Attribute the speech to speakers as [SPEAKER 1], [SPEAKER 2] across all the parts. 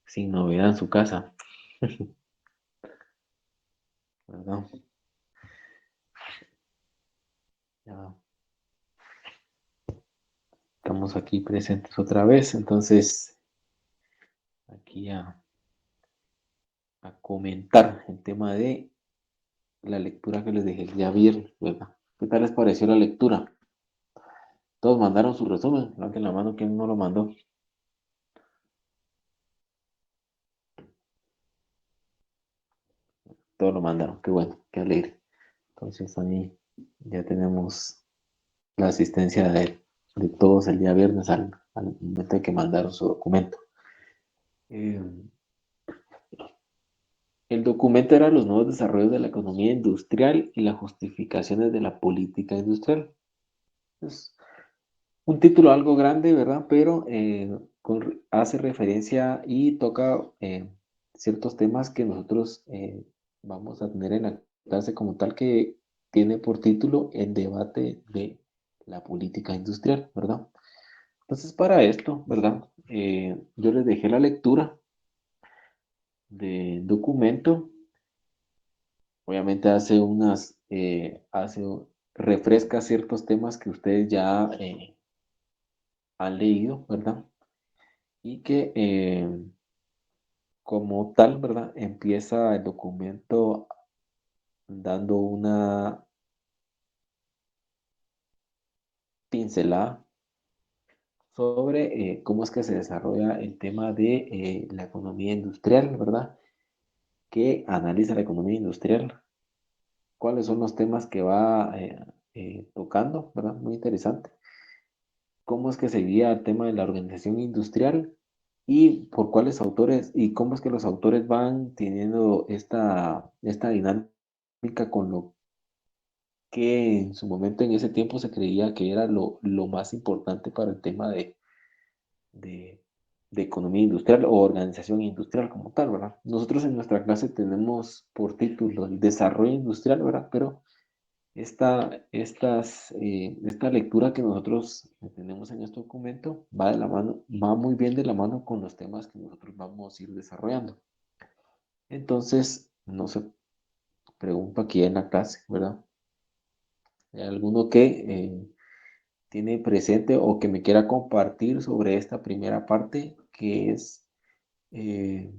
[SPEAKER 1] sin novedad en su casa, ¿verdad? Ya estamos aquí presentes otra vez, entonces aquí a comentar el tema de la lectura que les dejé el día viernes, ¿verdad? ¿Qué tal les pareció la lectura? Todos mandaron su resumen, levanten la mano, ¿quién no lo mandó? Todos lo mandaron, qué bueno, qué alegre. Entonces ahí ya tenemos la asistencia de todos el día viernes al momento de que mandaron su documento. Eh, el documento era los nuevos desarrollos de la economía industrial y las justificaciones de la política industrial. Es un título algo grande, ¿verdad? Pero hace referencia y toca ciertos temas que nosotros vamos a tener en la clase como tal que tiene por título el debate de la política industrial, ¿verdad? Entonces, para esto, ¿verdad? Yo les dejé la lectura del documento. Obviamente refresca ciertos temas que ustedes ya han leído, ¿verdad? Y que como tal, ¿verdad? Empieza el documento dando una pincelada sobre cómo es que se desarrolla el tema de la economía industrial, ¿verdad? ¿Qué analiza la economía industrial? ¿Cuáles son los temas que va tocando, ¿verdad? Muy interesante. ¿Cómo es que se guía el tema de la organización industrial? Y por cuáles autores, y cómo es que los autores van teniendo esta dinámica con lo que en su momento, en ese tiempo, se creía que era lo más importante para el tema de, de economía industrial o organización industrial como tal, ¿verdad? Nosotros en nuestra clase tenemos por título el desarrollo industrial, ¿verdad? Pero esta lectura que nosotros tenemos en este documento va de la mano, va muy bien de la mano con los temas que nosotros vamos a ir desarrollando. Entonces, no se pregunta aquí en la clase, ¿verdad? ¿Hay alguno que tiene presente o que me quiera compartir sobre esta primera parte que es eh,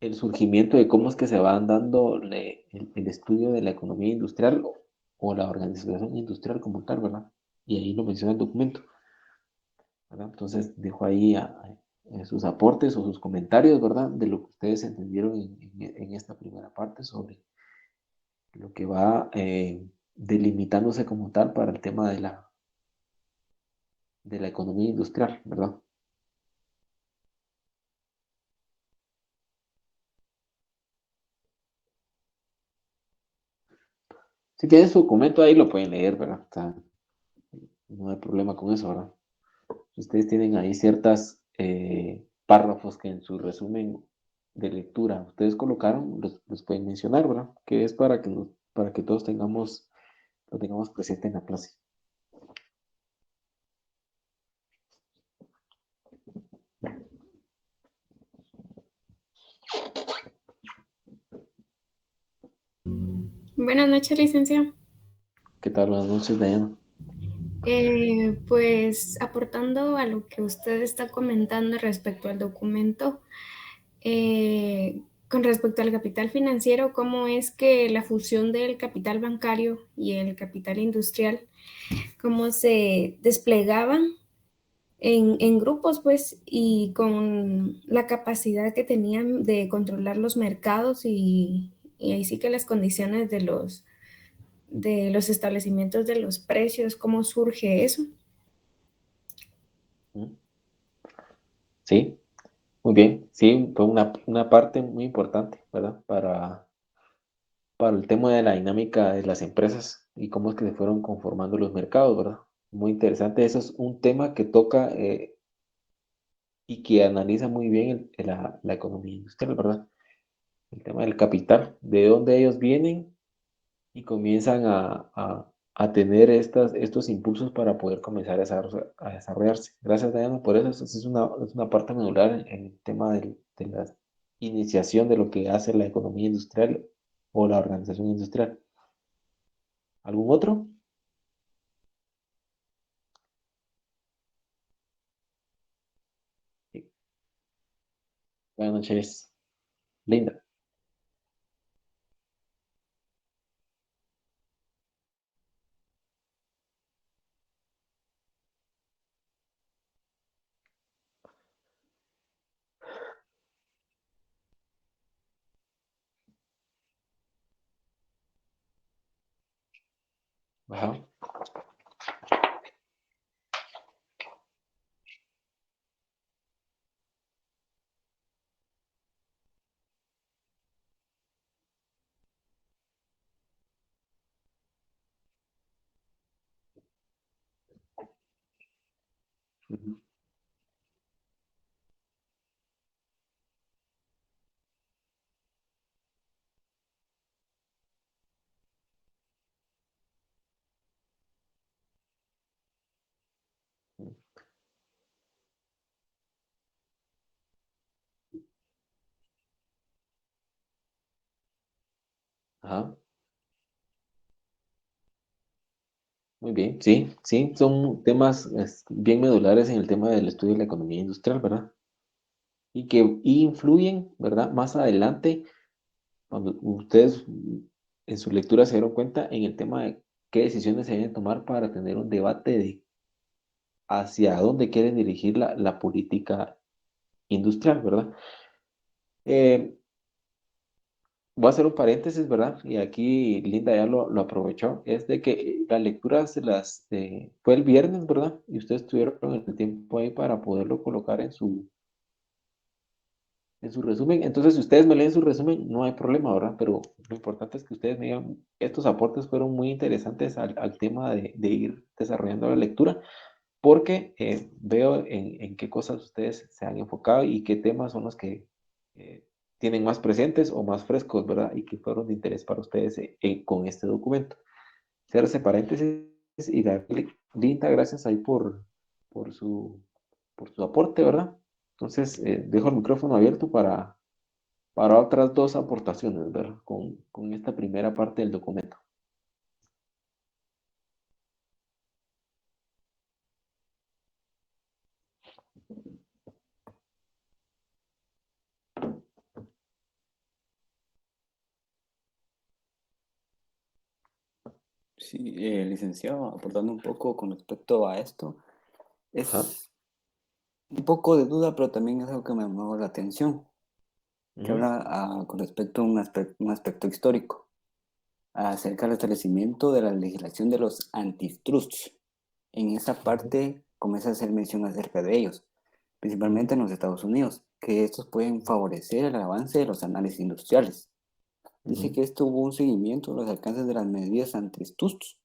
[SPEAKER 1] el surgimiento de cómo es que se van dando el estudio de la economía industrial o la organización industrial como tal, ¿verdad? Y ahí lo menciona el documento, ¿verdad? Entonces dejo ahí sus aportes o sus comentarios, ¿verdad? De lo que ustedes entendieron en esta primera parte sobre lo que va delimitándose como tal para el tema de la economía industrial, ¿verdad? Si tienen su documento ahí lo pueden leer, ¿verdad? O sea, no hay problema con eso, ¿verdad? Si ustedes tienen ahí ciertas párrafos que en su resumen de lectura ustedes colocaron, los pueden mencionar, ¿verdad? Que es para que todos lo tengamos presente en la clase.
[SPEAKER 2] Buenas noches, licenciado.
[SPEAKER 1] ¿Qué tal? Buenas noches, Diana.
[SPEAKER 2] Pues aportando a lo que usted está comentando respecto al documento, con respecto al capital financiero, cómo es que la fusión del capital bancario y el capital industrial, cómo se desplegaban en grupos, pues, y con la capacidad que tenían de controlar los mercados y ahí sí que las condiciones de los establecimientos de los precios, cómo surge eso.
[SPEAKER 1] ¿Mm? Sí, muy bien. Sí, fue una parte muy importante, ¿verdad? Para el tema de la dinámica de las empresas y cómo es que se fueron conformando los mercados, ¿verdad? Muy interesante. Eso es un tema que toca y que analiza muy bien la economía industrial, ¿verdad? El tema del capital, de dónde ellos vienen y comienzan a a tener estos impulsos para poder comenzar a desarrollarse. Gracias, Diana, por eso. Eso es una parte medular en el tema de la iniciación de lo que hace la economía industrial o la organización industrial. ¿Algún otro? Sí. Buenas noches, Linda. Ajá, ujú, ajá. Muy bien, sí, sí, son temas bien medulares en el tema del estudio de la economía industrial, ¿verdad? Y que influyen, ¿verdad? Más adelante, cuando ustedes en su lectura se dieron cuenta en el tema de qué decisiones se deben tomar para tener un debate de hacia dónde quieren dirigir la política industrial, ¿verdad? Eh, Voy a hacer un paréntesis, ¿verdad? Y aquí Linda ya lo aprovechó. Es de que las lecturas fue el viernes, ¿verdad? Y ustedes tuvieron el tiempo ahí para poderlo colocar en su resumen. Entonces, si ustedes me leen su resumen, no hay problema, ¿verdad? Pero lo importante es que ustedes me digan, estos aportes fueron muy interesantes al tema de ir desarrollando la lectura, porque veo en qué cosas ustedes se han enfocado y qué temas son los que eh, tienen más presentes o más frescos, ¿verdad? Y que fueron de interés para ustedes con este documento. Cierro ese paréntesis y darle, Linda, gracias ahí por su, por su aporte, ¿verdad? Entonces, dejo el micrófono abierto para otras dos aportaciones, ¿verdad? Con esta primera parte del documento.
[SPEAKER 3] Sí, licenciado, aportando un poco con respecto a esto,
[SPEAKER 1] Ajá.
[SPEAKER 3] es un poco de duda, pero también es algo que me llamó la atención, que
[SPEAKER 1] Ujú,
[SPEAKER 3] habla con respecto a un aspecto histórico, acerca del establecimiento de la legislación de los antitrusts. En esa
[SPEAKER 1] ujú,
[SPEAKER 3] parte comienza a hacer mención acerca de ellos, principalmente
[SPEAKER 1] ujú,
[SPEAKER 3] en los Estados Unidos, que estos pueden favorecer el avance de los análisis industriales. Dice
[SPEAKER 1] ujú,
[SPEAKER 3] que esto hubo un seguimiento de los alcances de las medidas antitrusts,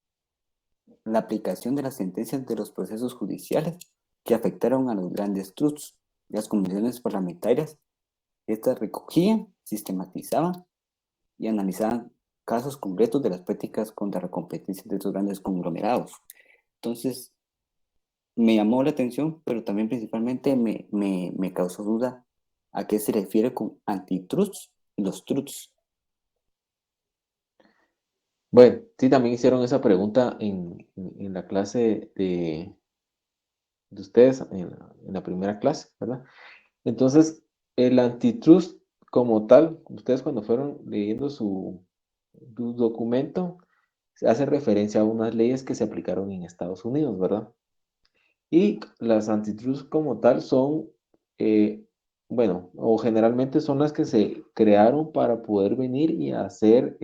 [SPEAKER 3] la aplicación de las sentencias de los procesos judiciales que afectaron a los grandes trusts. Las comisiones parlamentarias, estas recogían, sistematizaban y analizaban casos concretos de las prácticas contra la competencia de estos grandes conglomerados. Entonces, me llamó la atención, pero también principalmente me causó duda a qué se refiere con antitrusts y los trusts.
[SPEAKER 1] bueno, sí, también hicieron esa pregunta en la clase de ustedes, en la primera clase, ¿verdad? Entonces, el antitrust como tal, ustedes cuando fueron leyendo su documento, se hace referencia a unas leyes que se aplicaron en Estados Unidos, ¿verdad? Y las antitrust como tal son, eh, bueno, o generalmente son las que se crearon para poder venir y hacer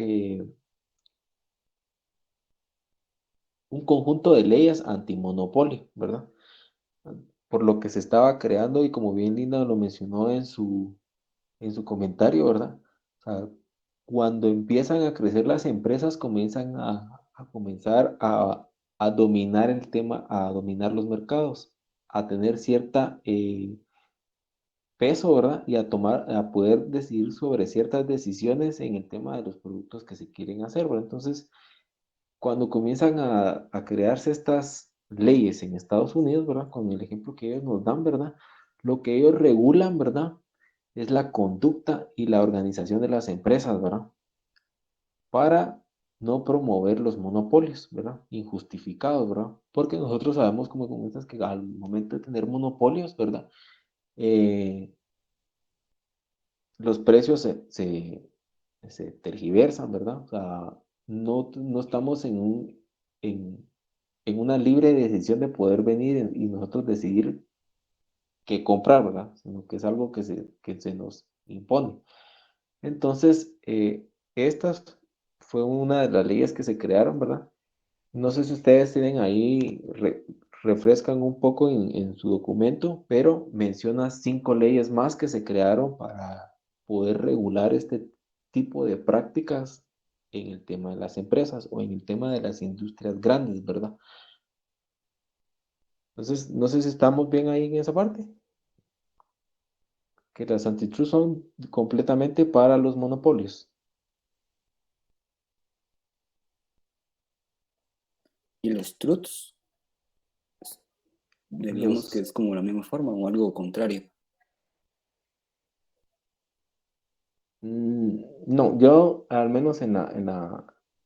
[SPEAKER 1] un conjunto de leyes antimonopolio, ¿verdad? Por lo que se estaba creando y como bien Linda lo mencionó en su comentario, ¿verdad? O sea, cuando empiezan a crecer las empresas, comienzan a comenzar a dominar el tema, a dominar los mercados, a tener cierta peso, ¿verdad? Y a poder decidir sobre ciertas decisiones en el tema de los productos que se quieren hacer, ¿verdad? Entonces, cuando comienzan a crearse estas leyes en Estados Unidos, ¿verdad? Con el ejemplo que ellos nos dan, ¿verdad? Lo que ellos regulan, ¿verdad? Es la conducta y la organización de las empresas, ¿verdad? Para no promover los monopolios, ¿verdad? Injustificados, ¿verdad? Porque nosotros sabemos como economistas que al momento de tener monopolios, ¿verdad? Eh, los precios se tergiversan, ¿verdad? O sea, no estamos en, en una libre decisión de poder venir y nosotros decidir qué comprar, ¿verdad? Sino que es algo que se nos impone. Entonces, esta fue una de las leyes que se crearon, ¿verdad? No sé si ustedes tienen ahí, refrescan un poco en su documento, pero menciona 5 leyes más que se crearon para poder regular este tipo de prácticas en el tema de las empresas o en el tema de las industrias grandes, ¿verdad? Entonces, no sé si estamos bien ahí en esa parte, que las antitrust son completamente para los monopolios.
[SPEAKER 3] Y los truths, diríamos que
[SPEAKER 1] Los,
[SPEAKER 3] es como la misma forma o algo contrario.
[SPEAKER 1] no, yo al menos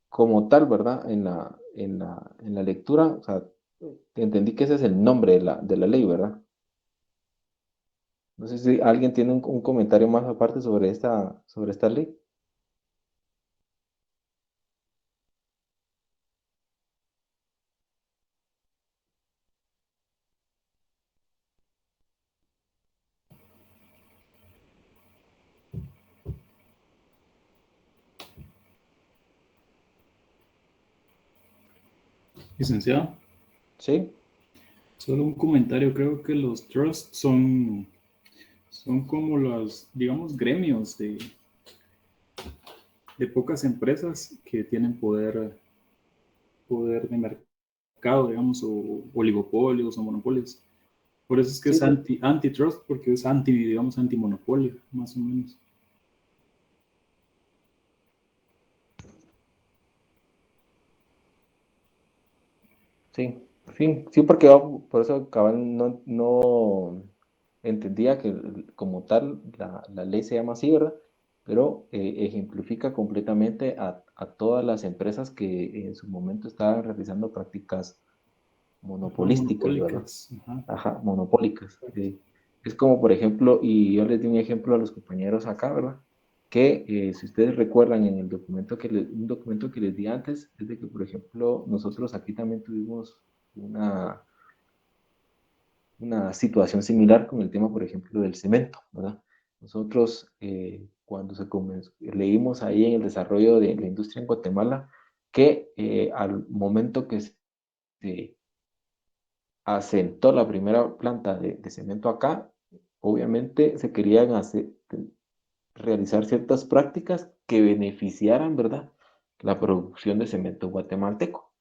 [SPEAKER 1] como tal, ¿verdad? En la lectura, o sea, entendí que ese es el nombre de la ley, ¿verdad? No sé si alguien tiene un comentario más aparte sobre esta ley.
[SPEAKER 4] Licenciado,
[SPEAKER 1] Sí,
[SPEAKER 4] solo un comentario. Creo que los trusts son como los, digamos, gremios de pocas empresas que tienen poder de mercado, digamos, o oligopolios o monopolios. Por eso es que
[SPEAKER 1] sí,
[SPEAKER 4] es antitrust, porque es digamos, antimonopolio, más o menos.
[SPEAKER 1] sí, sí, sí, porque por eso cabal no entendía que como tal la ley se llama así, ¿verdad? Pero ejemplifica completamente a todas las empresas que en su momento estaban realizando prácticas
[SPEAKER 4] Ajá,
[SPEAKER 1] monopolísticas, ¿verdad?
[SPEAKER 4] monopólicas. Ajá.
[SPEAKER 1] Ajá, monopólicas.
[SPEAKER 4] Exacto.
[SPEAKER 1] Es como, por ejemplo, y yo les di un ejemplo a los compañeros acá, ¿verdad? Que si ustedes recuerdan en el documento un documento que les di antes, es de que, por ejemplo, nosotros aquí también tuvimos una, una situación similar con el tema, por ejemplo, del cemento, ¿verdad? Nosotros, cuando leímos ahí en el desarrollo de la industria en Guatemala, que al momento que se asentó la primera planta de cemento acá, obviamente se querían realizar ciertas prácticas que beneficiaran, ¿verdad?, la producción de cemento guatemalteco.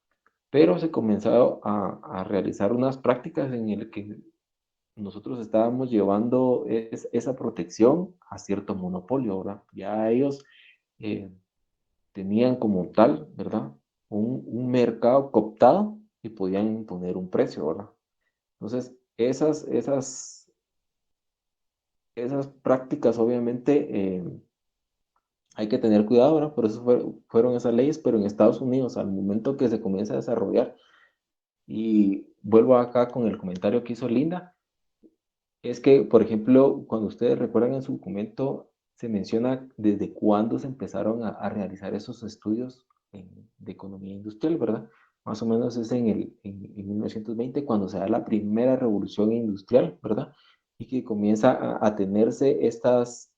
[SPEAKER 1] Pero se comenzó a realizar unas prácticas en el que nosotros estábamos llevando esa protección a cierto monopolio, ¿verdad? Ya ellos eh, tenían como tal, ¿verdad? Un mercado cooptado y podían imponer un precio, ¿verdad? Entonces, esas prácticas obviamente hay que tener cuidado, ¿verdad? Por eso fueron esas leyes, pero en Estados Unidos, al momento que se comienza a desarrollar, y vuelvo acá con el comentario que hizo Linda, es que, por ejemplo, cuando ustedes recuerdan en su documento, se menciona desde cuándo se empezaron a realizar esos estudios de economía industrial, ¿verdad? Más o menos es en 1920 cuando se da la primera revolución industrial, ¿verdad? Y que comienza a tenerse estos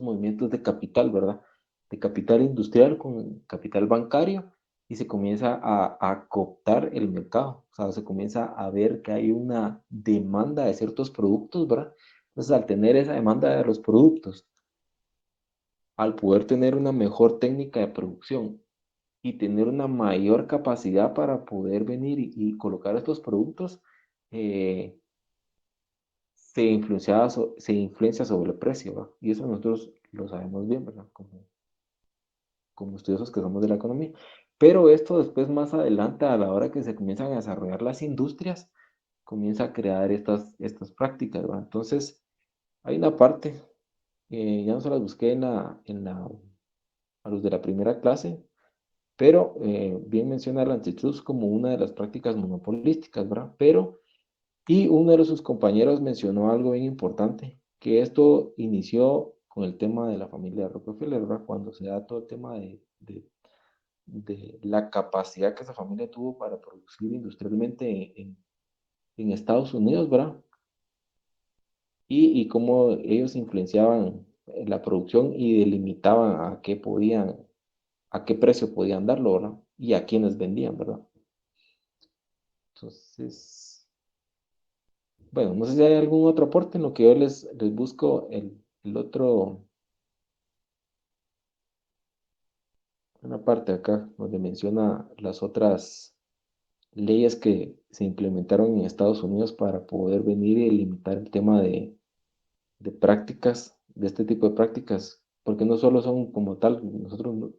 [SPEAKER 1] movimientos de capital, ¿verdad? De capital industrial con capital bancario y se comienza a cooptar el mercado. O sea, se comienza a ver que hay una demanda de ciertos productos, ¿verdad? Entonces, al tener esa demanda de los productos, al poder tener una mejor técnica de producción y tener una mayor capacidad para poder venir y colocar estos productos, eh, se influencia sobre el precio, ¿verdad? Y eso nosotros lo sabemos bien, ¿verdad? Como estudiosos que somos de la economía. Pero esto después, más adelante, a la hora que se comienzan a desarrollar las industrias, comienza a crear estas prácticas, ¿verdad? Entonces, hay una parte, ya no se las busqué a los de la primera clase, pero bien menciona el antitrust como una de las prácticas monopolísticas, ¿verdad? Pero, y uno de sus compañeros mencionó algo bien importante, que esto inició con el tema de la familia Rockefeller, ¿verdad? Cuando se da todo el tema de la capacidad que esa familia tuvo para producir industrialmente en Estados Unidos, ¿verdad? Y cómo ellos influenciaban la producción y delimitaban a qué precio podían darlo, ¿verdad? Y a quiénes vendían, ¿verdad? Entonces, bueno, no sé si hay algún otro aporte en lo que yo les busco el otro, una parte acá donde menciona las otras leyes que se implementaron en Estados Unidos para poder venir y limitar el tema de prácticas, de este tipo de prácticas, porque no solo son como tal, nosotros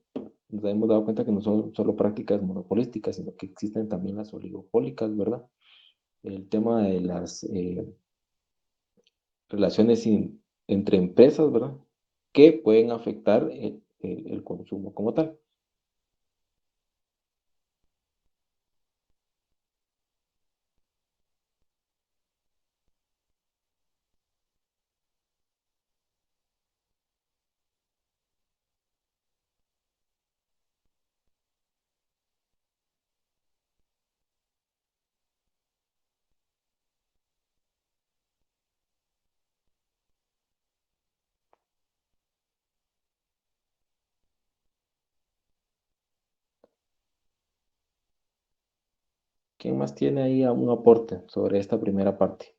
[SPEAKER 1] nos hemos dado cuenta que no son solo prácticas monopolísticas, sino que existen también las oligopólicas, ¿verdad? El tema de las relaciones entre empresas, ¿verdad? Que pueden afectar el consumo como tal. ¿Quién más tiene ahí un aporte sobre esta primera parte?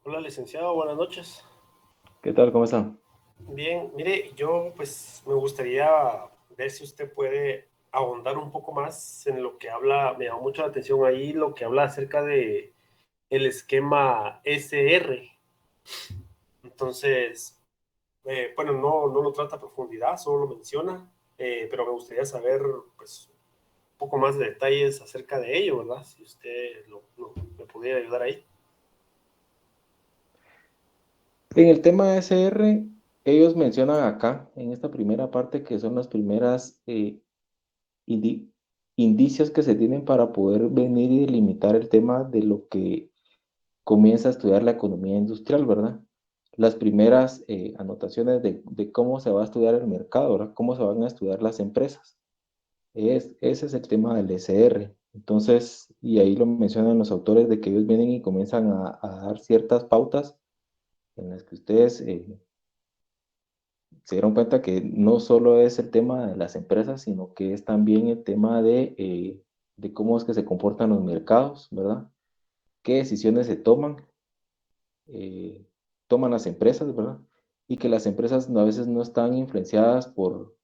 [SPEAKER 5] Hola, licenciado, buenas noches.
[SPEAKER 1] ¿Qué tal? ¿Cómo está?
[SPEAKER 5] Bien, mire, yo pues me gustaría ver si usted puede ahondar un poco más en lo que habla, me llama mucho la atención ahí lo que habla acerca de el esquema SR. Entonces, bueno, no lo trata a profundidad, solo lo menciona, pero me gustaría saber pues un poco más de detalles acerca de ello, ¿verdad? Si usted me pudiera ayudar ahí.
[SPEAKER 1] En el tema SR, ellos mencionan acá, en esta primera parte, que son las primeras indi- indicios que se tienen para poder venir y delimitar el tema de lo que comienza a estudiar la economía industrial, ¿verdad? Las primeras anotaciones de cómo se va a estudiar el mercado, ¿verdad? Cómo se van a estudiar las empresas. Ese es el tema del SR. Entonces, y ahí lo mencionan los autores de que ellos vienen y comienzan a dar ciertas pautas en las que ustedes se dieron cuenta que no solo es el tema de las empresas, sino que es también el tema de cómo es que se comportan los mercados, ¿verdad? ¿Qué decisiones se eh, toman las empresas, ¿verdad? Y que las empresas a veces no están influenciadas por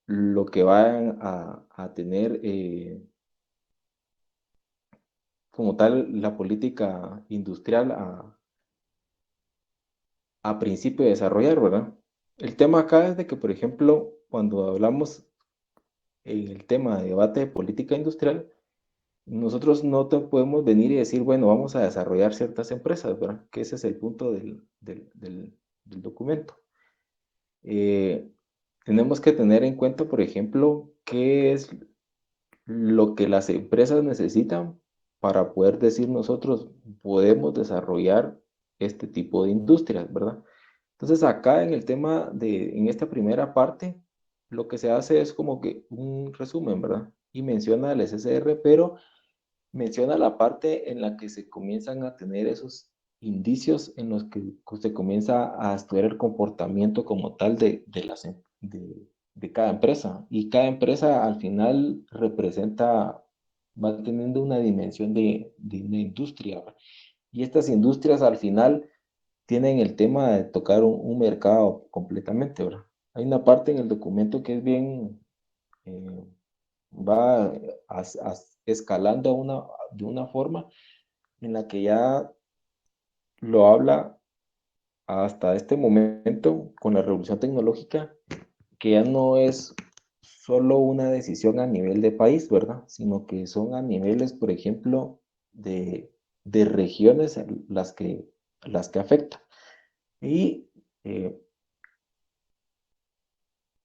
[SPEAKER 1] lo que van a tener como tal la política industrial a principio de desarrollar, ¿verdad? El tema acá es de que, por ejemplo, cuando hablamos en el tema de debate de política industrial, nosotros no te podemos venir y decir, bueno, vamos a desarrollar ciertas empresas, ¿verdad? Que ese es el punto del documento. Eh, tenemos que tener en cuenta, por ejemplo, qué es lo que las empresas necesitan para poder decir nosotros podemos desarrollar este tipo de industrias, ¿verdad? Entonces acá en el tema en esta primera parte, lo que se hace es como que un resumen, ¿verdad? Y menciona el SSR, pero menciona la parte en la que se comienzan a tener esos indicios en los que se comienza a estudiar el comportamiento como tal de de cada empresa. Y cada empresa al final representa, va teniendo una dimensión de una industria, ¿verdad? Y estas industrias al final tienen el tema de tocar un mercado completamente, ¿verdad? Hay una parte en el documento que es bien, eh, va escalando de una forma en la que ya lo habla hasta este momento con la revolución tecnológica, que ya no es solo una decisión a nivel de país, ¿verdad? Sino que son a niveles, por ejemplo, de regiones las que afecta. Y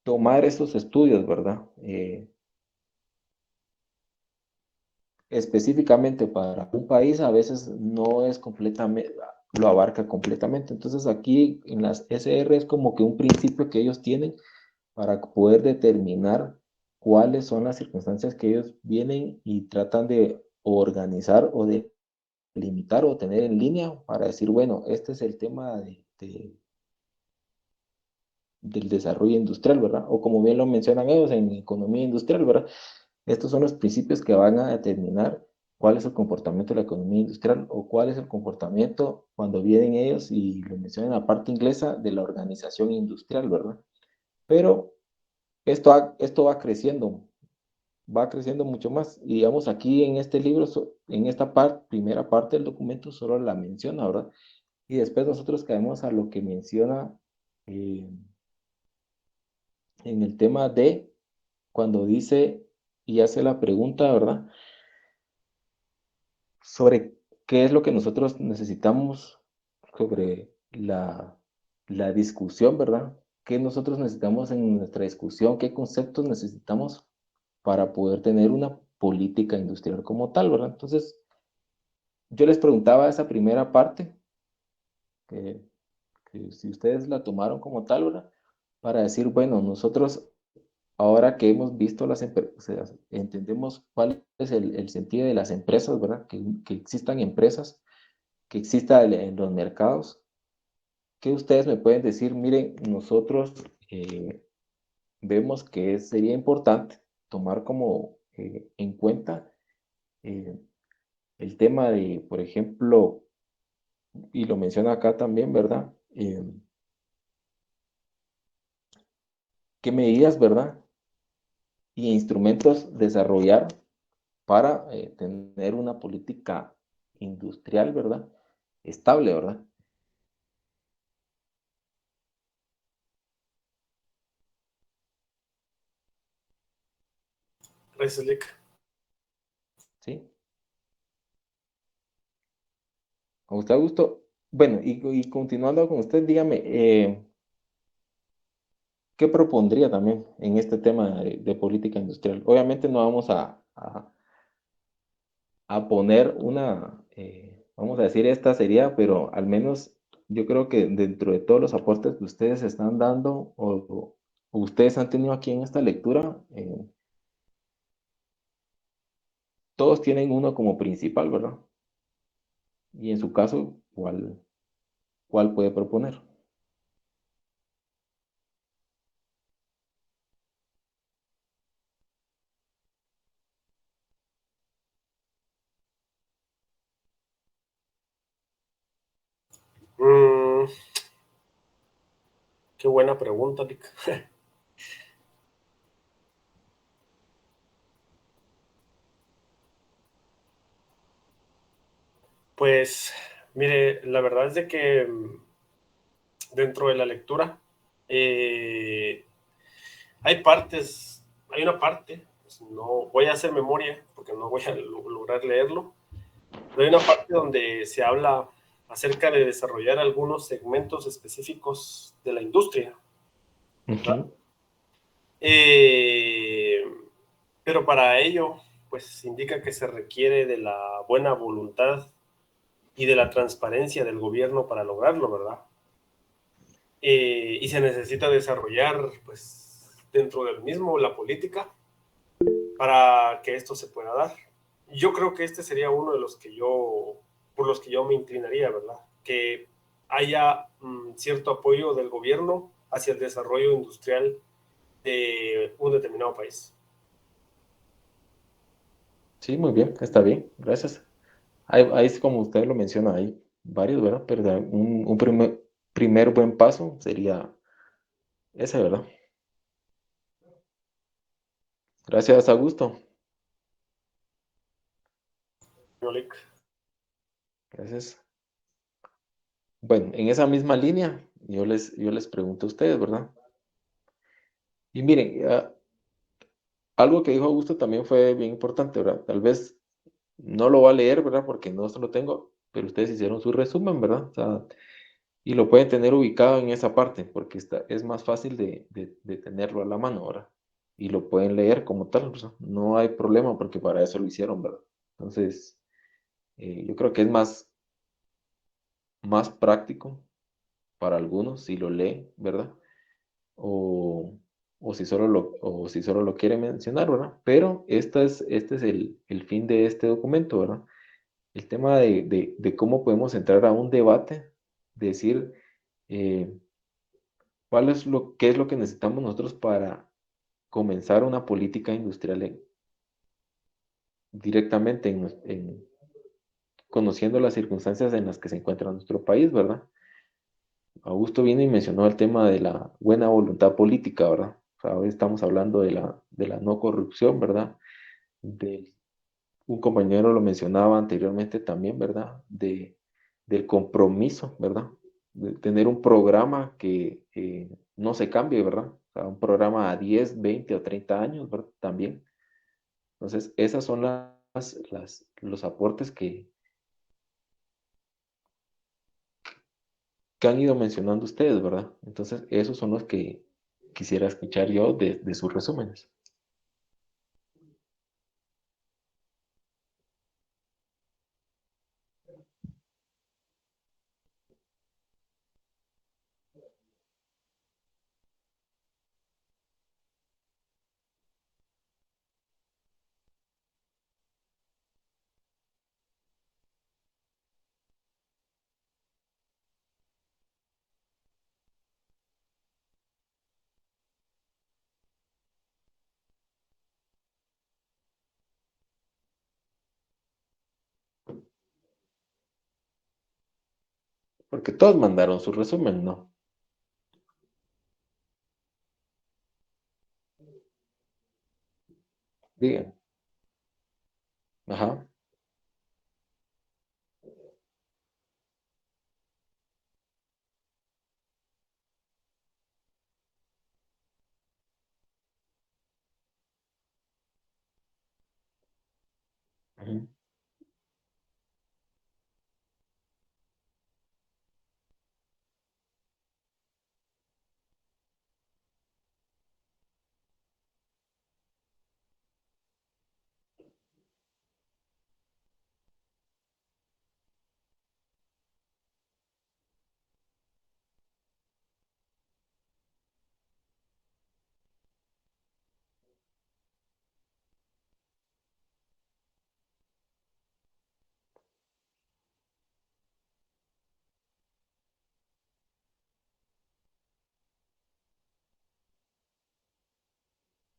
[SPEAKER 1] tomar esos estudios, ¿verdad? Específicamente para un país a veces no es completamente, lo abarca completamente. Entonces aquí en las SR es como que un principio que ellos tienen para poder determinar cuáles son las circunstancias que ellos vienen y tratan de organizar o de limitar o tener en línea para decir, bueno, este es el tema del desarrollo industrial, ¿verdad? O como bien lo mencionan ellos en economía industrial, ¿verdad? Estos son los principios que van a determinar cuál es el comportamiento de la economía industrial o cuál es el comportamiento cuando vienen ellos y lo mencionan en la parte inglesa de la organización industrial, ¿verdad? Pero esto va creciendo mucho más. Y digamos, aquí en este libro, en esta primera parte del documento, solo la menciona, ¿verdad? Y después nosotros caemos a lo que menciona eh, en el tema de cuando dice y hace la pregunta, ¿verdad? Sobre qué es lo que nosotros necesitamos sobre la discusión, ¿verdad? ¿Qué nosotros necesitamos en nuestra discusión? ¿Qué conceptos necesitamos para poder tener una política industrial como tal, ¿verdad? Entonces, yo les preguntaba esa primera parte, que, que si ustedes la tomaron como tal, ¿verdad? Para decir, bueno, nosotros ahora que hemos visto las empresas, o sea, entendemos cuál es el sentido de las empresas, ¿verdad? Que existan empresas, que exista en los mercados, que ustedes me pueden decir, miren, nosotros vemos que sería importante tomar como en cuenta eh, el tema de, por ejemplo, y lo menciona acá también, ¿verdad? ¿Qué medidas, verdad? Y instrumentos desarrollar para tener una política industrial, ¿verdad? Estable, ¿verdad?
[SPEAKER 5] Gracias, Lick.
[SPEAKER 1] ¿Sí? ¿Con usted gusto? Bueno, y continuando con usted, dígame, ¿qué propondría también en este tema de política industrial? Obviamente no vamos a poner una, vamos a decir esta sería, pero al menos yo creo que dentro de todos los aportes que ustedes están dando o ustedes han tenido aquí en esta lectura, todos tienen uno como principal, ¿verdad? Y en su caso, ¿cuál puede proponer?
[SPEAKER 5] Mm, qué buena pregunta, Lick. Pues, mire, la verdad es de que dentro de la lectura eh, hay una parte, pues, no voy a hacer memoria porque no voy a lograr leerlo, pero hay una parte donde se habla acerca de desarrollar algunos segmentos específicos de la industria, ¿verdad?
[SPEAKER 1] Ujú.
[SPEAKER 5] Eh, pero para ello, pues indica que se requiere de la buena voluntad y de la transparencia del gobierno para lograrlo, ¿verdad? Y se necesita desarrollar, pues, dentro del mismo la política para que esto se pueda dar. Yo creo que este sería uno de los que por los que yo me inclinaría, ¿verdad? Que haya cierto apoyo del gobierno hacia el desarrollo industrial de un determinado país.
[SPEAKER 1] Sí, muy bien, está bien, gracias. Ahí es como usted lo menciona, hay varios, ¿verdad? Pero un primer buen paso sería ese, ¿verdad? Gracias, Augusto.
[SPEAKER 5] Olik.
[SPEAKER 1] Gracias. Bueno, en esa misma línea, yo les pregunto a ustedes, ¿verdad? Y miren, algo que dijo Augusto también fue bien importante, ¿verdad? Tal vez no lo va a leer, ¿verdad? Porque no se lo tengo, pero ustedes hicieron su resumen, ¿verdad? O sea, y lo pueden tener ubicado en esa parte, porque es más fácil de tenerlo a la mano, ¿verdad? Y lo pueden leer como tal, ¿verdad? No hay problema porque para eso lo hicieron, ¿verdad? Entonces, yo creo que es más práctico para algunos si lo leen, ¿verdad? O, o si solo lo quiere mencionar, ¿verdad? Pero este es el fin de este documento, ¿verdad? El tema de cómo podemos entrar a un debate, decir eh, qué es lo que necesitamos nosotros para comenzar una política industrial directamente conociendo las circunstancias en las que se encuentra nuestro país, ¿verdad? Augusto vino y mencionó el tema de la buena voluntad política, ¿verdad? O sea, hoy estamos hablando de la no corrupción, ¿verdad? Un compañero lo mencionaba anteriormente también, ¿verdad? Del compromiso, ¿verdad? De tener un programa que no se cambie, ¿verdad? O sea, un programa a 10, 20 o 30 años, ¿verdad? También. Entonces, esas son los aportes que han ido mencionando ustedes, ¿verdad? Entonces, esos son los que quisiera escuchar yo de sus resúmenes. Porque todos mandaron su resumen, ¿no? Digan. Ajá. Ujú.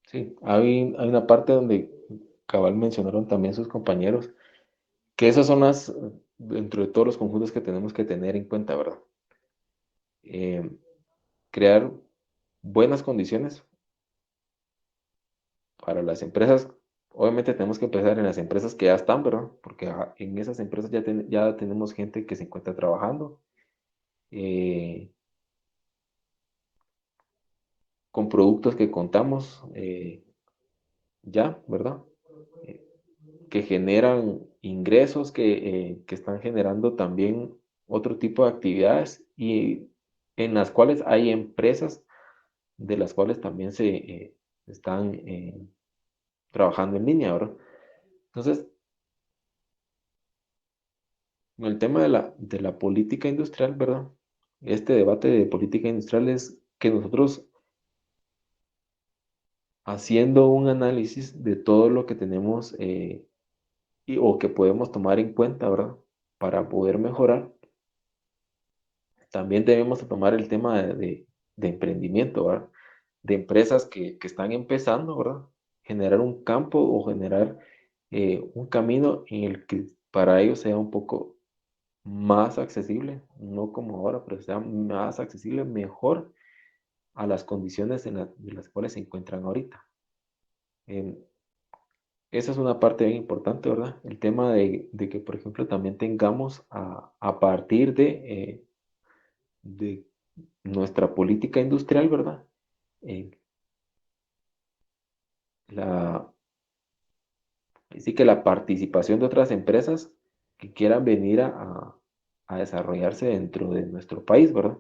[SPEAKER 1] Sí, hay una parte donde cabal mencionaron también sus compañeros, que esas son dentro de todos los conjuntos que tenemos que tener en cuenta, ¿verdad? Eh, Crear buenas condiciones para las empresas. Obviamente tenemos que empezar en las empresas que ya están, ¿verdad? Porque en esas empresas ya tenemos gente que se encuentra trabajando eh, con productos que contamos ya, ¿verdad? Eh, que generan ingresos, que están generando también otro tipo de actividades y en las cuales hay empresas de las cuales también se están trabajando en línea, ¿verdad? Entonces, en el tema de la política industrial, ¿verdad? Este debate de política industrial es que nosotros, haciendo un análisis de todo lo que tenemos o que podemos tomar en cuenta, ¿verdad? Para poder mejorar, también debemos tomar el tema de emprendimiento, ¿verdad? de empresas que están empezando, ¿verdad? Generar un campo o generar un camino en el que para ellos sea un poco más accesible, no como ahora, pero sea más accesible, mejor a las condiciones de las cuales se encuentran ahorita. Em, Esa es una parte bien importante, ¿verdad? El tema de que, por ejemplo, también tengamos a partir de nuestra política industrial, ¿verdad? Eh, la, Así que la participación de otras empresas que quieran venir a desarrollarse dentro de nuestro país, ¿verdad?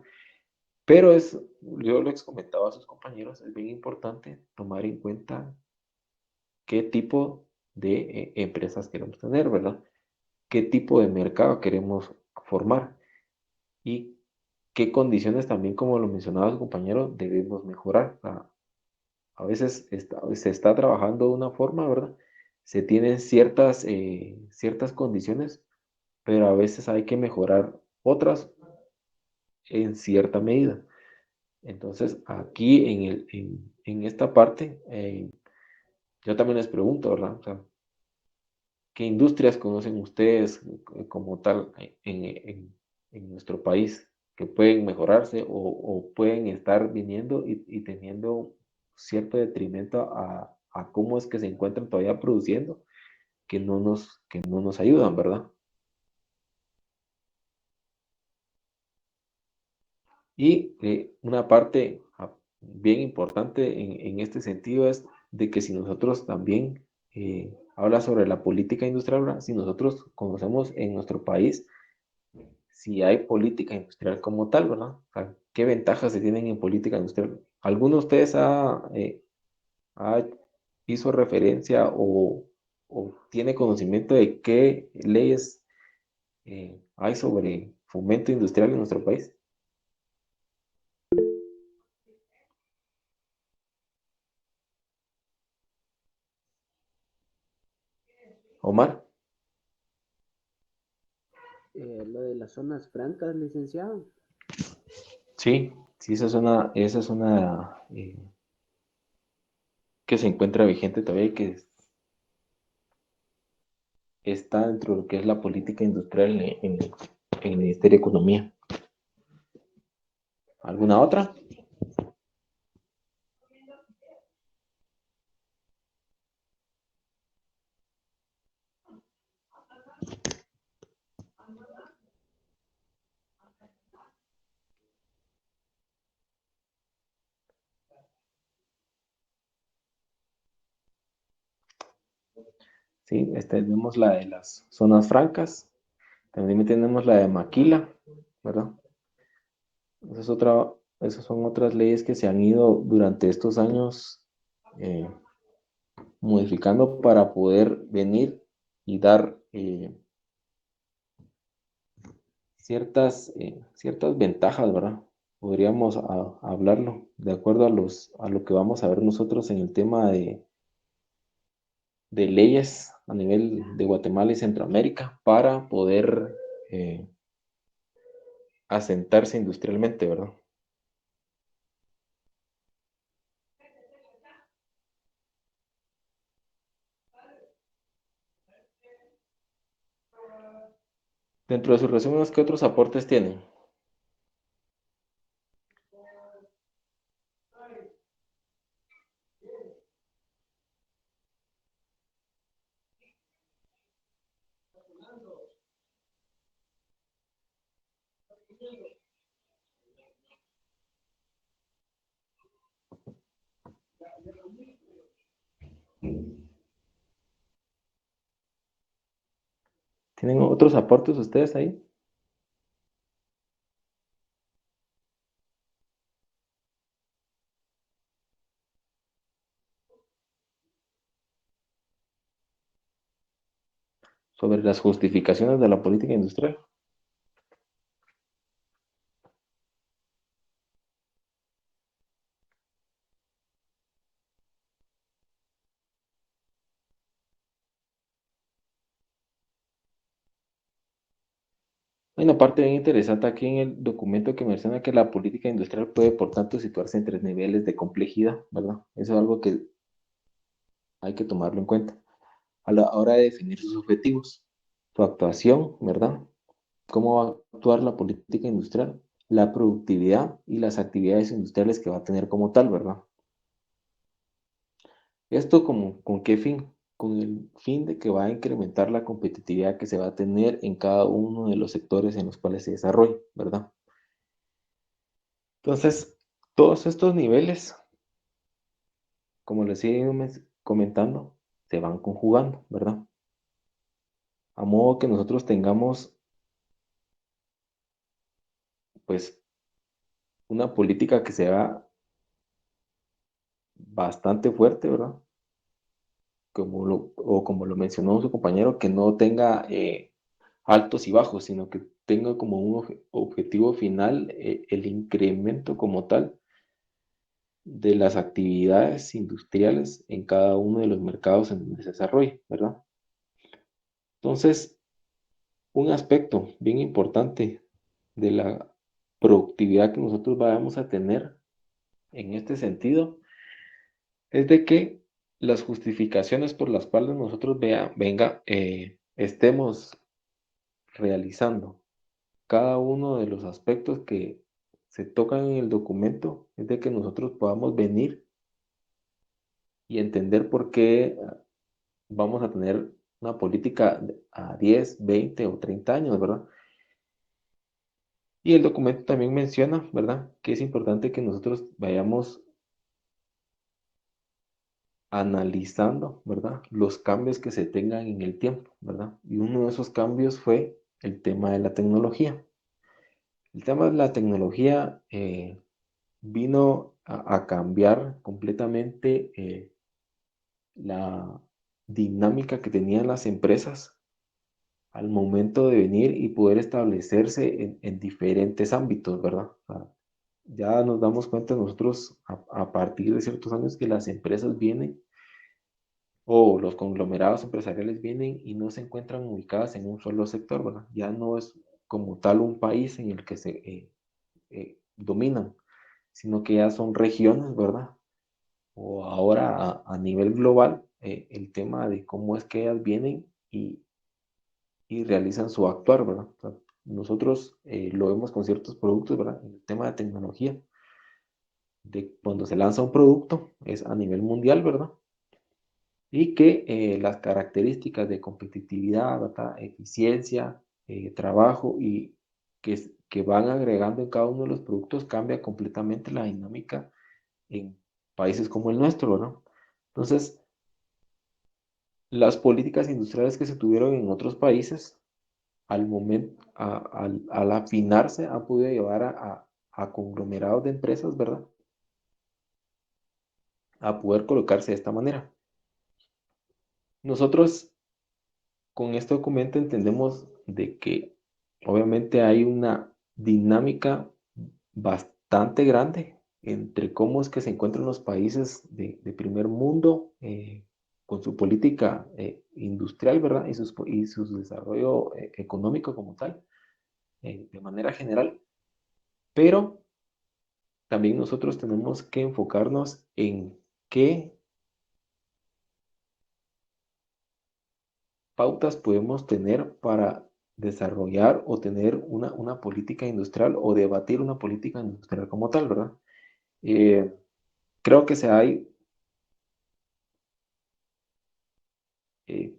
[SPEAKER 1] Pero yo les comentaba a sus compañeros, es bien importante tomar en cuenta qué tipo de empresas queremos tener, ¿verdad? Qué tipo de mercado queremos formar y qué condiciones también, como lo mencionaba su compañero, debemos mejorar. A veces se está trabajando de una forma, ¿verdad? Se tienen ciertas condiciones, pero a veces hay que mejorar otras en cierta medida. Entonces, aquí en esta parte, yo también les pregunto, ¿verdad? O sea, ¿qué industrias conocen ustedes como tal en nuestro país que pueden mejorarse o pueden estar viniendo y teniendo cierto detrimento a cómo es que se encuentran todavía produciendo, que no nos ayudan, ¿verdad? Y una parte bien importante en este sentido es de que si nosotros también habla sobre la política industrial, ¿verdad? Si nosotros conocemos en nuestro país si hay política industrial como tal, ¿verdad? O sea, ¿qué ventajas se tienen en política industrial? ¿Alguno de ustedes ha- hizo referencia o tiene conocimiento de qué leyes hay sobre fomento industrial en nuestro país? Omar.
[SPEAKER 6] Lo de las zonas francas, licenciado.
[SPEAKER 1] Sí, sí, esa es una que se encuentra vigente todavía y que está dentro de lo que es la política industrial en el Ministerio de Economía. ¿Alguna otra? Sí, tenemos la de las zonas francas, también tenemos la de Maquila, ¿verdad? Esa es esas son otras leyes que se han ido durante estos años eh, modificando para poder venir y dar ciertas ventajas, ¿verdad? Podríamos hablarlo de acuerdo a lo que vamos a ver nosotros en el tema de leyes a nivel de Guatemala y Centroamérica para poder asentarse industrialmente, ¿verdad? Dentro de sus resúmenes, ¿qué otros aportes tienen? ¿Tienen otros aportes ustedes ahí? Sobre las justificaciones de la política industrial. Hay una parte bien interesante aquí en el documento que menciona que la política industrial puede, por tanto, situarse en tres niveles de complejidad, ¿verdad? Eso es algo que hay que tomarlo en cuenta a la hora de definir sus objetivos, su actuación, ¿verdad? Cómo va a actuar la política industrial, la productividad y las actividades industriales que va a tener como tal, ¿verdad? Esto como, ¿con qué fin? Con el fin de que va a incrementar la competitividad que se va a tener en cada uno de los sectores en los cuales se desarrolla, ¿verdad? Entonces, todos estos niveles, como les he ido comentando, se van conjugando, ¿verdad? A modo que nosotros tengamos, pues, una política que sea bastante fuerte, ¿verdad? Como lo mencionó su compañero, que no tenga altos y bajos, sino que tenga como un objetivo final el incremento como tal de las actividades industriales en cada uno de los mercados en donde se desarrolla, ¿verdad? Entonces, un aspecto bien importante de la productividad que nosotros vayamos a tener en este sentido es de que las justificaciones por las cuales nosotros estemos realizando cada uno de los aspectos que se tocan en el documento es de que nosotros podamos venir y entender por qué vamos a tener una política a 10, 20 o 30 años, ¿verdad? Y el documento también menciona, ¿verdad?, que es importante que nosotros vayamos analizando, ¿verdad?, los cambios que se tengan en el tiempo, ¿verdad? Y uno de esos cambios fue el tema de la tecnología. El tema de la tecnología vino a cambiar completamente la dinámica que tenían las empresas al momento de venir y poder establecerse en diferentes ámbitos, ¿verdad? O sea, ya nos damos cuenta nosotros a partir de ciertos años que las empresas vienen o los conglomerados empresariales vienen y no se encuentran ubicadas en un solo sector, ¿verdad? Ya no es como tal un país en el que se dominan, sino que ya son regiones, ¿verdad? O ahora a nivel global, el tema de cómo es que ellas vienen y realizan su actuar, ¿verdad? O sea, nosotros lo vemos con ciertos productos, ¿verdad? En el tema de tecnología, de cuando se lanza un producto, es a nivel mundial, ¿verdad? Y que las características de competitividad, ¿verdad?, eficiencia, trabajo y que van agregando en cada uno de los productos cambia completamente la dinámica en países como el nuestro, ¿no? Entonces, las políticas industriales que se tuvieron en otros países, al momento, al afinarse, han podido llevar a conglomerados de empresas, ¿verdad?, a poder colocarse de esta manera. Nosotros con este documento entendemos de que obviamente hay una dinámica bastante grande entre cómo es que se encuentran los países de primer mundo con su política industrial, ¿verdad? Y su desarrollo económico como tal, de manera general. Pero también nosotros tenemos que enfocarnos en qué pautas podemos tener para desarrollar o tener una política industrial o debatir una política industrial como tal, ¿verdad? Eh, Creo que hay eh,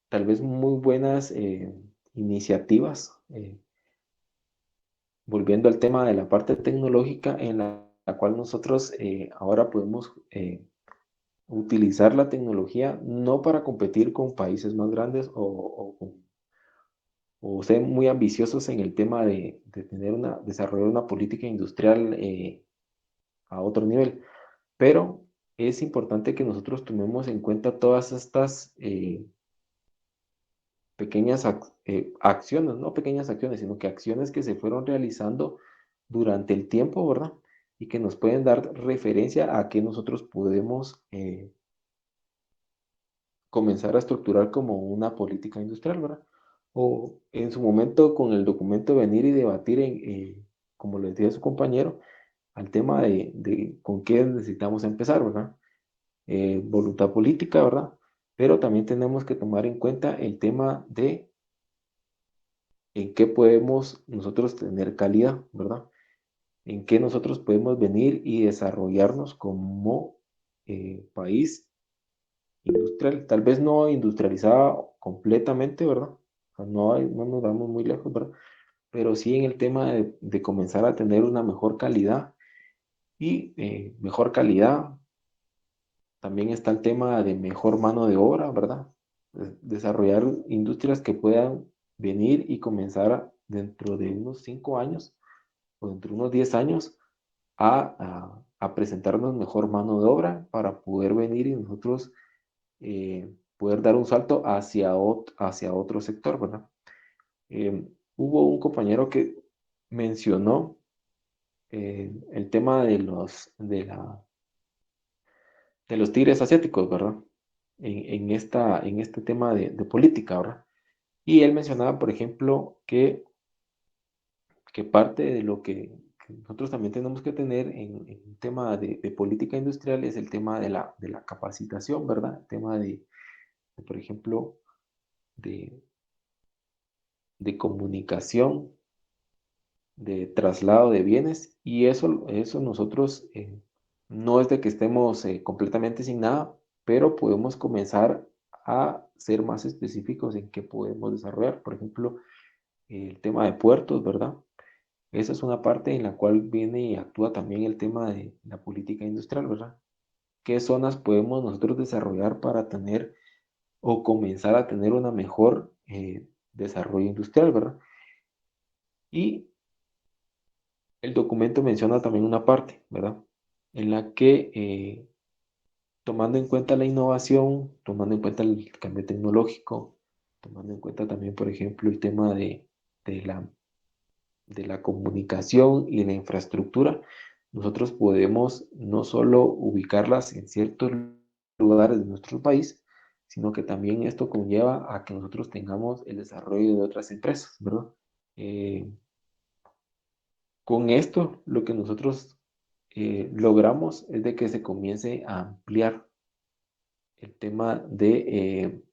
[SPEAKER 1] tal vez muy buenas iniciativas, volviendo al tema de la parte tecnológica, en la cual nosotros ahora podemos utilizar la tecnología no para competir con países más grandes o ser muy ambiciosos en el tema de desarrollar una política industrial a otro nivel, pero es importante que nosotros tomemos en cuenta todas estas pequeñas acciones, no pequeñas acciones, sino que acciones que se fueron realizando durante el tiempo, ¿verdad? Y que nos pueden dar referencia a que nosotros podemos comenzar a estructurar como una política industrial, ¿verdad? o en su momento con el documento venir y debatir, como le decía su compañero, al tema de con qué necesitamos empezar, ¿verdad? Voluntad política, ¿verdad? Pero también tenemos que tomar en cuenta el tema de en qué podemos nosotros tener calidad, ¿verdad? En qué nosotros podemos venir y desarrollarnos como país industrial, tal vez no industrializado completamente, ¿verdad? O sea, no nos vamos muy lejos, ¿verdad? Pero sí en el tema de comenzar a tener una mejor calidad y mejor calidad. También está el tema de mejor mano de obra, ¿verdad? Desarrollar industrias que puedan venir y comenzar dentro de unos 5 años o dentro de unos 10 años a presentarnos mejor mano de obra para poder venir y nosotros poder dar un salto hacia otro sector, ¿verdad? Hubo un compañero que mencionó el tema de los tigres asiáticos, ¿verdad? En este tema de política, ¿verdad? Y él mencionaba, por ejemplo, que parte de lo que nosotros también tenemos que tener en un tema de política industrial es el tema de la capacitación, ¿verdad? El tema por ejemplo, de, de comunicación, de traslado de bienes, y eso nosotros no es de que estemos completamente sin nada, pero podemos comenzar a ser más específicos en qué podemos desarrollar. Por ejemplo, el tema de puertos, ¿verdad? Esa es una parte en la cual viene y actúa también el tema de la política industrial, ¿verdad? ¿Qué zonas podemos nosotros desarrollar para tener o comenzar a tener una mejor desarrollo industrial, ¿verdad? Y el documento menciona también una parte, ¿verdad? En la que tomando en cuenta la innovación, tomando en cuenta el cambio tecnológico, tomando en cuenta también, por ejemplo, el tema de la, de la comunicación y la infraestructura, nosotros podemos no solo ubicarlas en ciertos lugares de nuestro país, sino que también esto conlleva a que nosotros tengamos el desarrollo de otras empresas, ¿verdad? Eh, con esto, lo que nosotros logramos es de que se comience a ampliar el tema de